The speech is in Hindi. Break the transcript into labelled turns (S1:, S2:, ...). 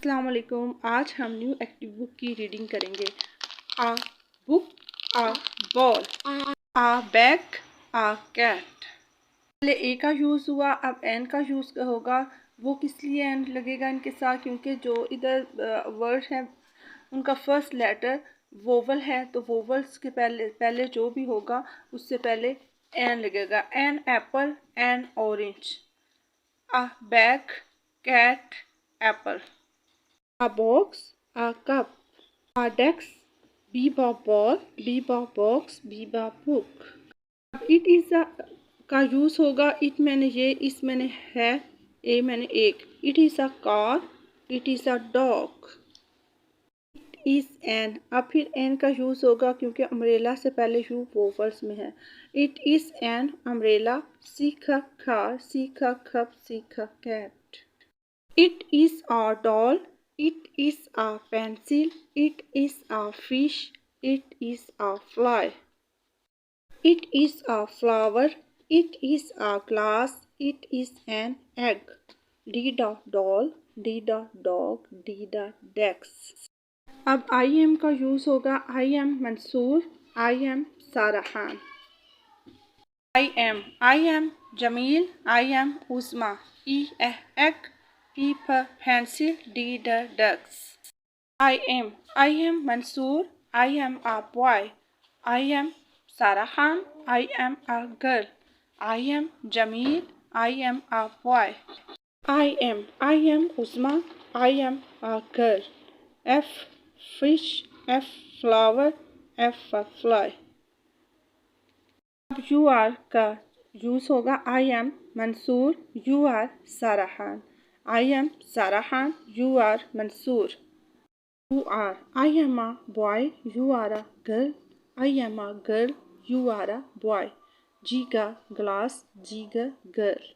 S1: अस्सलाम वालेकुम। आज हम न्यू एक्टिव बुक की रीडिंग करेंगे। आ बुक, आ बॉल, आ बैग, आ कैट। पहले ए का यूज़ हुआ, अब एन का यूज़ होगा। वो किस लिए एन लगेगा इनके साथ? क्योंकि जो इधर वर्ड है उनका फर्स्ट लेटर वोवल है, तो वोवल्स के पहले जो भी होगा उससे पहले एन लगेगा। An apple, an orange. A bag, cat, apple. A box, a cup. A desk, B bar ball, B bar box, B bar book. अब it is a का यूज़ होगा। it मैंने ये, इस मैंने है, ए मैंने एक। it is a car, it is a dog. it is an, अब फिर एन का यूज़ होगा क्योंकि अम्ब्रेला से पहले यू वोवल्स में है। it is an umbrella, सीख car, सीख cup, सीख cat. It is a doll, it is a pencil, it is a fish, it is a fly. It is a flower, it is a glass, it is an egg. D the doll, D the dog, D the desk. अब आई एम का यूज़ होगा। I am Mansoor, I am Sara Khan. I am Jamil, I am Usma. E egg, P for pencil, D the ducks. I am Mansoor, I am a boy. I am Sarah Khan, I am a girl. I am Jameel, I am a boy. I am Uzma, I am a girl. F fish, F flower, F for fly. अब यू आर का यूज़ होगा। I am Mansoor, you are Sara Khan. I am Sara Khan, you are Mansoor. You are, I am a boy, you are a girl. I am a girl, you are a boy. G का ग्लास, जी का गर्ल।